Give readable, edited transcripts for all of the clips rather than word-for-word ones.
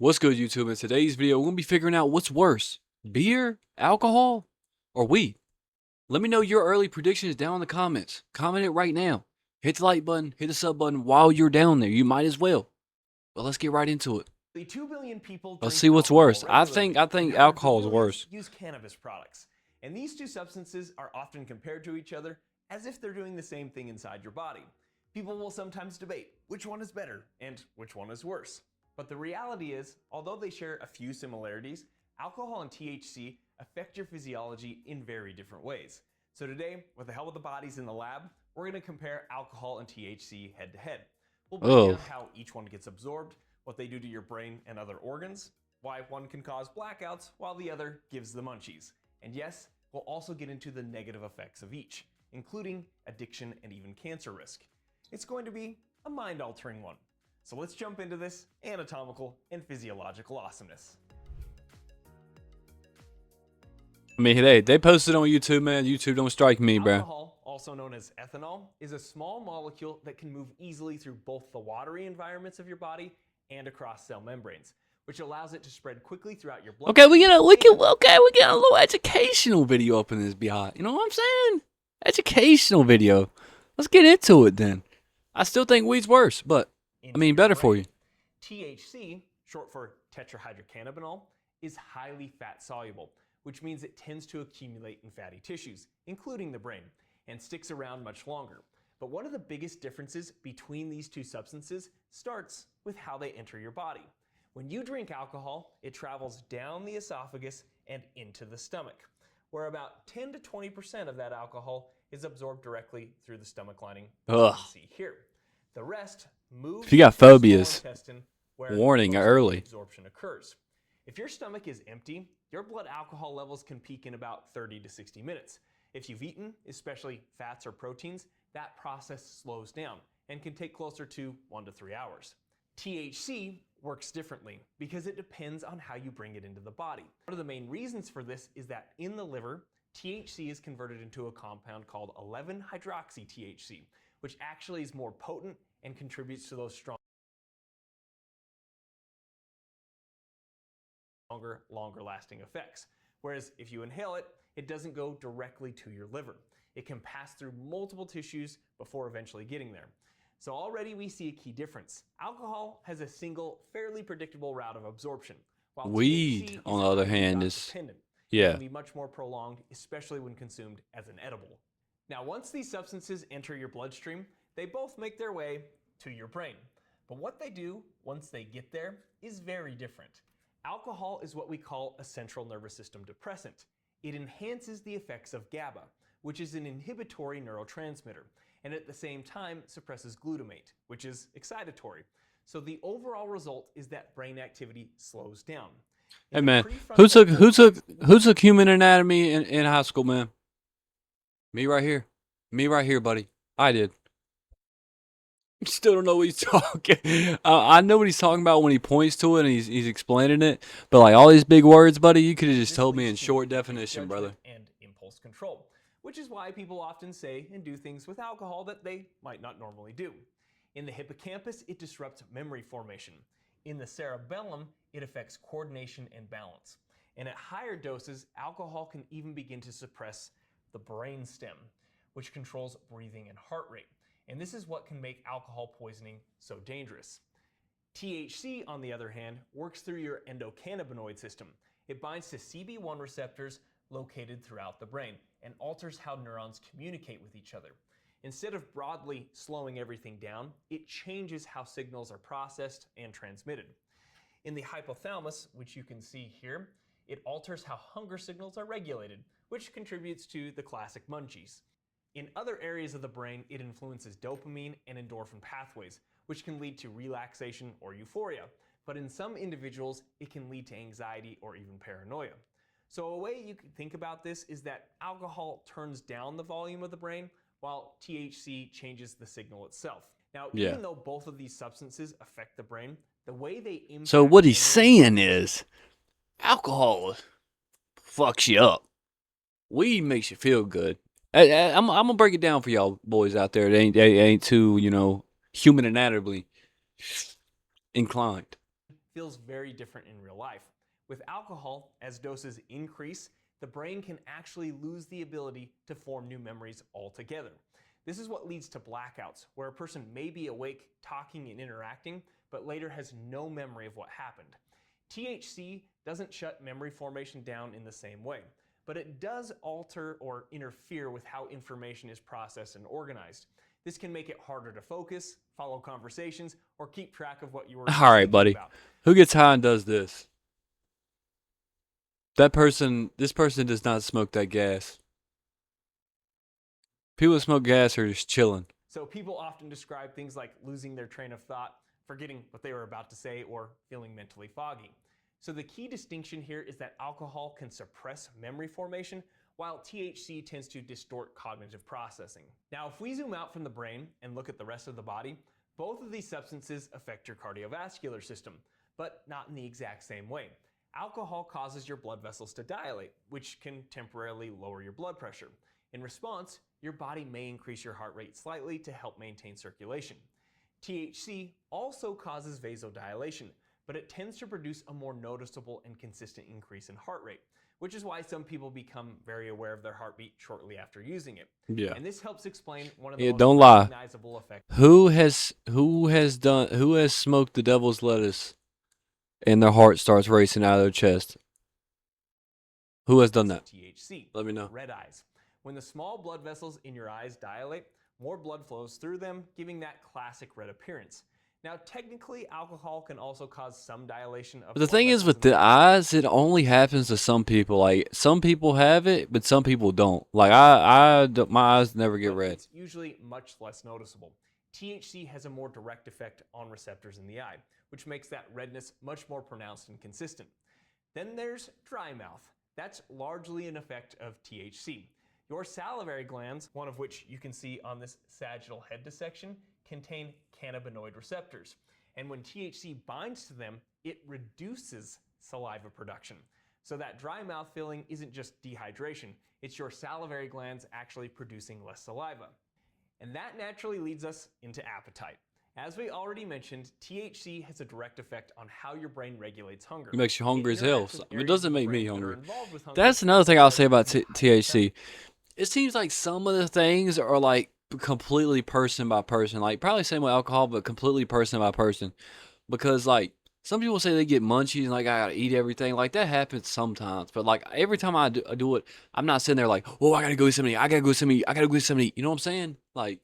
What's good, YouTube? In today's video, we're going to be figuring out what's worse, beer, alcohol, or weed. Let me know your early predictions down in the comments. Comment it right now. Hit the like button, hit the sub button while you're down there. You might as well. But let's get right into it. 2 billion people Let's drink see what's worse. alcohol I think regularly, and alcohol is billions worse. use cannabis products. And these two substances are often compared to each other as if they're doing the same thing inside your body. People will sometimes debate which one is better and which one is worse. But the reality is, although they share a few similarities, alcohol and THC affect your physiology in very different ways. So today, with the help of the bodies in the lab, we're going to compare alcohol and THC head to head. We'll break down how each one gets absorbed, what they do to your brain and other organs, why one can cause blackouts while the other gives the munchies. And yes, we'll also get into the negative effects of each, including addiction and even cancer risk. It's going to be a mind-altering one. So let's jump into this anatomical and physiological awesomeness. I mean, they posted on YouTube, man. YouTube don't strike me, bro. Alcohol, also known as ethanol, is a small molecule that can move easily through both the watery environments of your body and across cell membranes, which allows it to spread quickly throughout your blood. Okay, we get a little educational video up in this behind. You know what I'm saying? Educational video. Let's get into it then. I still think weed's worse, but I mean better for you. THC, short for tetrahydrocannabinol, is highly fat soluble, which means it tends to accumulate in fatty tissues, including the brain, and sticks around much longer. But one of the biggest differences between these two substances starts with how they enter your body. When you drink alcohol, it travels down the esophagus and into the stomach, where about 10 to 20% of that alcohol is absorbed directly through the stomach lining, as you can see here. The rest moves if you got to the phobias, small intestine, where warning most of the early. absorption occurs. If your stomach is empty, your blood alcohol levels can peak in about 30 to 60 minutes. If you've eaten, especially fats or proteins, that process slows down and can take closer to 1 to 3 hours. THC works differently because it depends on how you bring it into the body. One of the main reasons for this is that in the liver, THC is converted into a compound called 11-hydroxy-THC, which actually is more potent and contributes to those longer lasting effects. Whereas if you inhale it, it doesn't go directly to your liver. It can pass through multiple tissues before eventually getting there. So already we see a key difference. Alcohol has a single, fairly predictable route of absorption, while Weed, on the other hand, is It can be much more prolonged, especially when consumed as an edible. Now, once these substances enter your bloodstream, they both make their way to your brain. But what they do once they get there is very different. Alcohol is what we call a central nervous system depressant. It enhances the effects of GABA, which is an inhibitory neurotransmitter, and at the same time suppresses glutamate, which is excitatory. So the overall result is that brain activity slows down. Hey man, who took human anatomy in high school, man? Me right here. Me right here, buddy. I did. Still don't know what he's talking. I know what he's talking about when he points to it and he's explaining it, but like all these big words, buddy, you could have just told me in short definition, brother. And impulse control, which is why people often say and do things with alcohol that they might not normally do. In the hippocampus, it disrupts memory formation. In the cerebellum, it affects coordination and balance. And at higher doses, alcohol can even begin to suppress the brain stem, which controls breathing and heart rate. And this is what can make alcohol poisoning so dangerous. THC, on the other hand, works through your endocannabinoid system. It binds to CB1 receptors located throughout the brain and alters how neurons communicate with each other. Instead of broadly slowing everything down, it changes how signals are processed and transmitted. In the hypothalamus, which you can see here, it alters how hunger signals are regulated, which contributes to the classic munchies. In other areas of the brain, it influences dopamine and endorphin pathways, which can lead to relaxation or euphoria. But in some individuals, it can lead to anxiety or even paranoia. So a way you can think about this is that alcohol turns down the volume of the brain, while THC changes the signal itself. Now, even though both of these substances affect the brain, the way they impact... So what he's saying is, alcohol fucks you up. Weed makes you feel good. I'm gonna break it down for y'all boys out there that ain't too, human anatomically inclined. feels very different in real life. With alcohol, as doses increase, the brain can actually lose the ability to form new memories altogether. This is what leads to blackouts, where a person may be awake, talking and interacting, but later has no memory of what happened. THC doesn't shut memory formation down in the same way, but it does alter or interfere with how information is processed and organized. This can make it harder to focus, follow conversations, or keep track of what you were All right, thinking buddy. about. Who gets high and does this? This person does not smoke that gas. People that smoke gas are just chilling. So people often describe things like losing their train of thought, forgetting what they were about to say, or feeling mentally foggy. So the key distinction here is that alcohol can suppress memory formation, while THC tends to distort cognitive processing. Now, if we zoom out from the brain and look at the rest of the body, both of these substances affect your cardiovascular system, but not in the exact same way. Alcohol causes your blood vessels to dilate, which can temporarily lower your blood pressure. In response, your body may increase your heart rate slightly to help maintain circulation. THC also causes vasodilation, but it tends to produce a more noticeable and consistent increase in heart rate, which is why some people become very aware of their heartbeat shortly after using it. Yeah. And this helps explain one of the most don't lie. recognizable effects. Who has smoked the devil's lettuce and their heart starts racing out of their chest? Who has done that? THC. Let me know. Red eyes. When the small blood vessels in your eyes dilate, more blood flows through them, giving that classic red appearance. Now, technically, alcohol can also cause some dilation of But the blood thing is, vessels with in the eyes, it only happens to some people. Like, some people have it, but some people don't. Like, my eyes never get but red. it's usually much less noticeable. THC has a more direct effect on receptors in the eye, which makes that redness much more pronounced and consistent. Then there's dry mouth. That's largely an effect of THC. Your salivary glands, one of which you can see on this sagittal head dissection, contain cannabinoid receptors. And when THC binds to them, it reduces saliva production. So that dry mouth feeling isn't just dehydration, it's your salivary glands actually producing less saliva. And that naturally leads us into appetite. As we already mentioned, THC has a direct effect on how your brain regulates hunger. It makes you hungry as hell. It doesn't make me hungry. Hunger. That's another thing I'll say about THC. It seems like some of the things are like completely person by person. Like probably same with alcohol, but completely person by person. Because like some people say they get munchies and like I gotta eat everything. Like that happens sometimes. But like every time I do it, I'm not sitting there like, oh, I gotta go get something. I gotta go get something. I gotta go get something. You know what I'm saying? I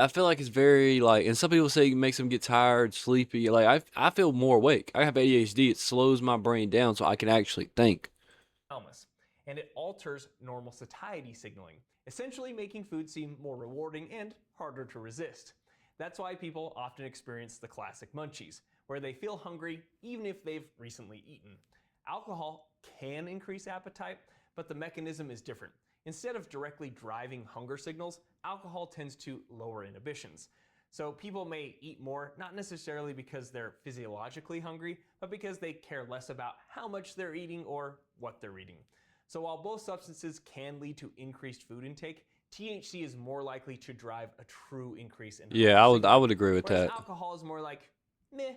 feel like it's very like, and some people say it makes them get tired, sleepy. Like I feel more awake. I have ADHD. It slows my brain down so I can actually think. And it alters normal satiety signaling, essentially making food seem more rewarding and harder to resist. That's why people often experience the classic munchies, where they feel hungry even if they've recently eaten. Alcohol can increase appetite, but the mechanism is different. Instead of directly driving hunger signals, alcohol tends to lower inhibitions. So people may eat more, not necessarily because they're physiologically hungry, but because they care less about how much they're eating or what they're eating. So while both substances can lead to increased food intake, THC is more likely to drive a true increase in Yeah, I would agree with that. Alcohol is more like, meh,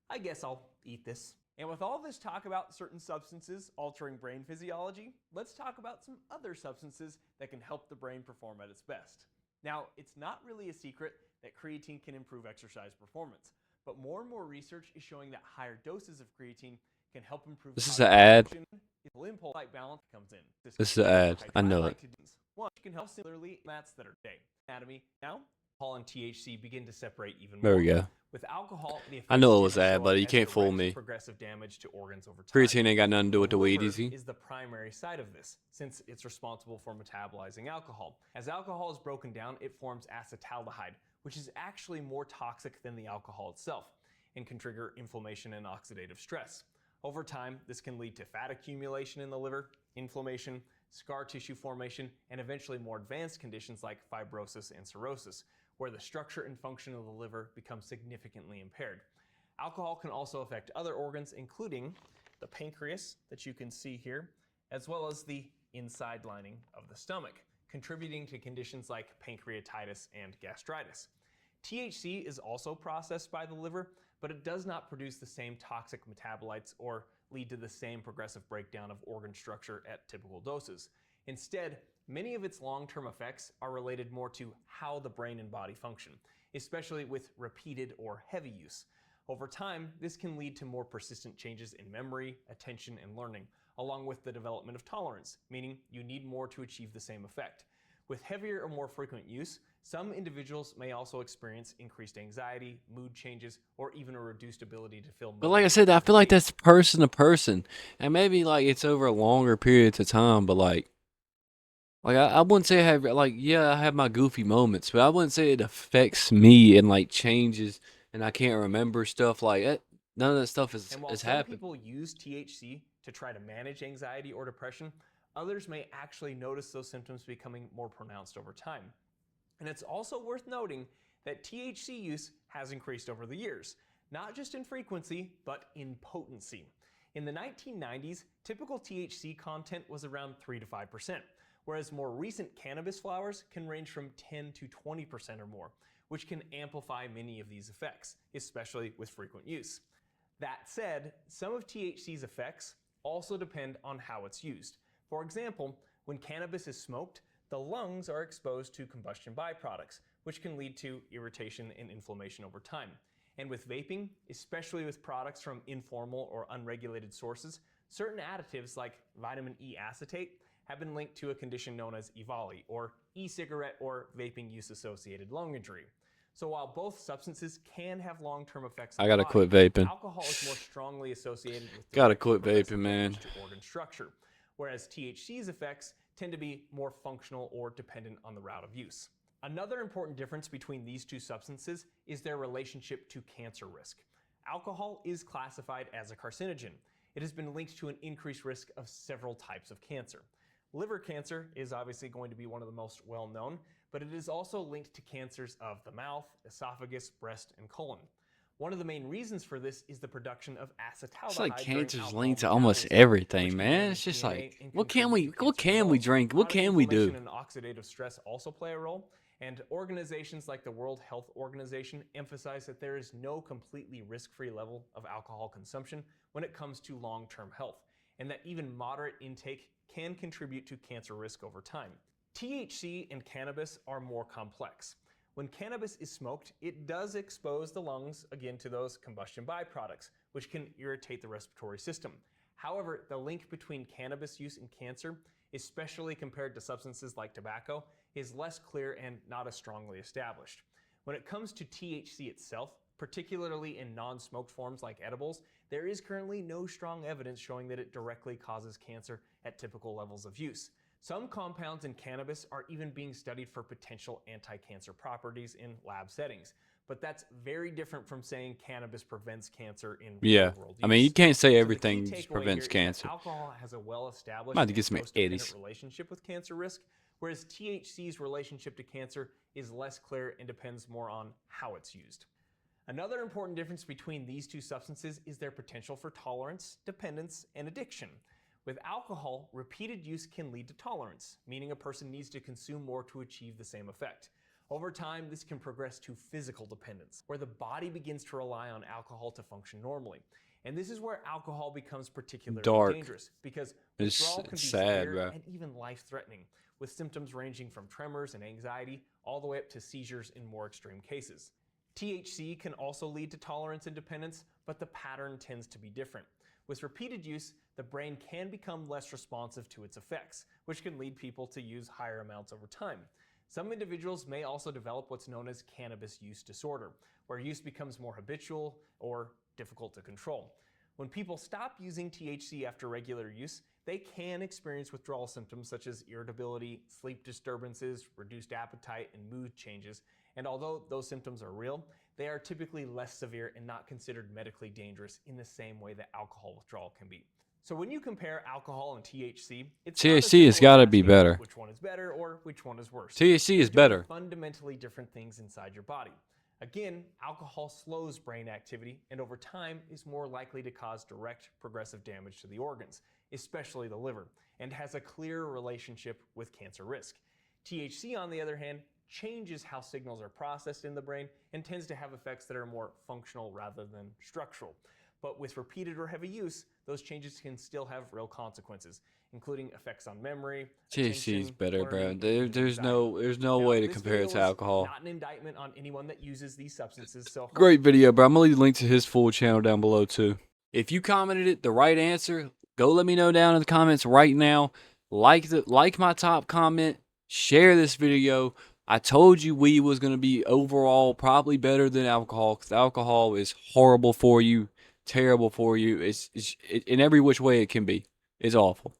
I guess I'll eat this. And with all this talk about certain substances altering brain physiology, let's talk about some other substances that can help the brain perform at its best. Now, it's not really a secret that creatine can improve exercise performance, but more and more research is showing that higher doses of creatine can help improve. This is an ad. Impulse balance comes in. This is an ad. I know it. One can help similarly mats that are day. Anatomy. Now, alcohol and THC begin to separate even more. There we go. With alcohol, the I know it was effects ad, show buddy. up You as can't fool direct me. Progressive damage to organs over time. Creatine ain't got nothing to do with the weed, liver easy. is the primary side of this, since it's responsible for metabolizing alcohol. As alcohol is broken down, it forms acetaldehyde, which is actually more toxic than the alcohol itself and can trigger inflammation and oxidative stress. Over time, this can lead to fat accumulation in the liver, inflammation, scar tissue formation, and eventually more advanced conditions like fibrosis and cirrhosis, where the structure and function of the liver becomes significantly impaired. Alcohol can also affect other organs, including the pancreas that you can see here, as well as the inside lining of the stomach, contributing to conditions like pancreatitis and gastritis. THC is also processed by the liver, but it does not produce the same toxic metabolites or lead to the same progressive breakdown of organ structure at typical doses. Instead, many of its long-term effects are related more to how the brain and body function, especially with repeated or heavy use. Over time, this can lead to more persistent changes in memory, attention, and learning, along with the development of tolerance, meaning you need more to achieve the same effect. With heavier or more frequent use, some individuals may also experience increased anxiety, mood changes, or even a reduced ability to feel But like I said, I feel like that's person to person, and maybe like it's over longer periods of time. But I wouldn't say I have I have my goofy moments, but I wouldn't say it affects me and like changes, and I can't remember stuff like that. None of that stuff And while has some happened. people use THC to try to manage anxiety or depression, others may actually notice those symptoms becoming more pronounced over time. And it's also worth noting that THC use has increased over the years, not just in frequency, but in potency. In the 1990s, typical THC content was around 3 to 5%, whereas more recent cannabis flowers can range from 10 to 20% or more, which can amplify many of these effects, especially with frequent use. That said, some of THC's effects also depend on how it's used. For example, when cannabis is smoked, the lungs are exposed to combustion byproducts, which can lead to irritation and inflammation over time. And with vaping, especially with products from informal or unregulated sources, certain additives like vitamin E acetate have been linked to a condition known as EVALI, or e-cigarette or vaping use-associated lung injury. So while both substances can have long-term effects on I gotta the body, quit vaping. alcohol is more strongly associated with Gotta direct quit progressive vaping, man. damage to organ structure, whereas THC's effects tend to be more functional or dependent on the route of use. Another important difference between these two substances is their relationship to cancer risk. Alcohol is classified as a carcinogen. It has been linked to an increased risk of several types of cancer. Liver cancer is obviously going to be one of the most well-known, but it is also linked to cancers of the mouth, esophagus, breast, and colon. One of the main reasons for this is the production of acetaldehyde. It's like during cancer's alcohol linked to almost metabolism, everything, which can man. damage It's just DNA like, and what can contribute to we cancer results. drink? What Chronic can we do? inflammation and oxidative stress also play a role, and organizations like the World Health Organization emphasize that there is no completely risk-free level of alcohol consumption when it comes to long-term health, and that even moderate intake can contribute to cancer risk over time. THC and cannabis are more complex. When cannabis is smoked, it does expose the lungs again to those combustion byproducts, which can irritate the respiratory system. However, the link between cannabis use and cancer, especially compared to substances like tobacco, is less clear and not as strongly established. When it comes to THC itself, particularly in non-smoked forms like edibles, there is currently no strong evidence showing that it directly causes cancer at typical levels of use. Some compounds in cannabis are even being studied for potential anti-cancer properties in lab settings, but that's very different from saying cannabis prevents cancer in real-world use. I mean, you can't say So the everything key just takeaway prevents here is that cancer. alcohol has a well-established Might have to and get some dose-dependent 80s. relationship with cancer risk, whereas THC's relationship to cancer is less clear and depends more on how it's used. Another important difference between these two substances is their potential for tolerance, dependence, and addiction. With alcohol, repeated use can lead to tolerance, meaning a person needs to consume more to achieve the same effect. Over time, this can progress to physical dependence, where the body begins to rely on alcohol to function normally. And this is where alcohol becomes particularly dangerous, because withdrawal can be sad, severe bro. and even life-threatening, with symptoms ranging from tremors and anxiety all the way up to seizures in more extreme cases. THC can also lead to tolerance and dependence, but the pattern tends to be different. With repeated use, the brain can become less responsive to its effects, which can lead people to use higher amounts over time. Some individuals may also develop what's known as cannabis use disorder, where use becomes more habitual or difficult to control. When people stop using THC after regular use, they can experience withdrawal symptoms such as irritability, sleep disturbances, reduced appetite, and mood changes. And although those symptoms are real, they are typically less severe and not considered medically dangerous in the same way that alcohol withdrawal can be. So when you compare alcohol and THC, it's not as THC has simple as gotta be asking better. which one is better or which one is worse. THC is They're doing better. fundamentally different things inside your body. Again, alcohol slows brain activity and over time is more likely to cause direct progressive damage to the organs, especially the liver, and has a clear relationship with cancer risk. THC, on the other hand, changes how signals are processed in the brain and tends to have effects that are more functional rather than structural. But with repeated or heavy use, those changes can still have real consequences, including effects on memory, THC is attention, better, bro. learning, and There's anxiety. no Now, way to this compare it video to is alcohol. not an indictment on anyone that uses these substances, so Great video, bro. I'm gonna leave the link to his full channel down below too. If you commented it the right answer, go let me know down in the comments right now. Like my top comment, share this video. I told you weed was gonna be overall probably better than alcohol, because alcohol is horrible for you, terrible for you. It's in every which way it can be. It's awful.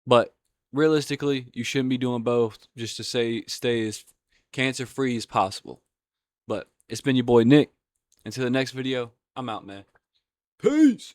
But realistically, you shouldn't be doing both just to stay as cancer free as possible. But it's been your boy Nick. Until the next video, I'm out, man. Peace.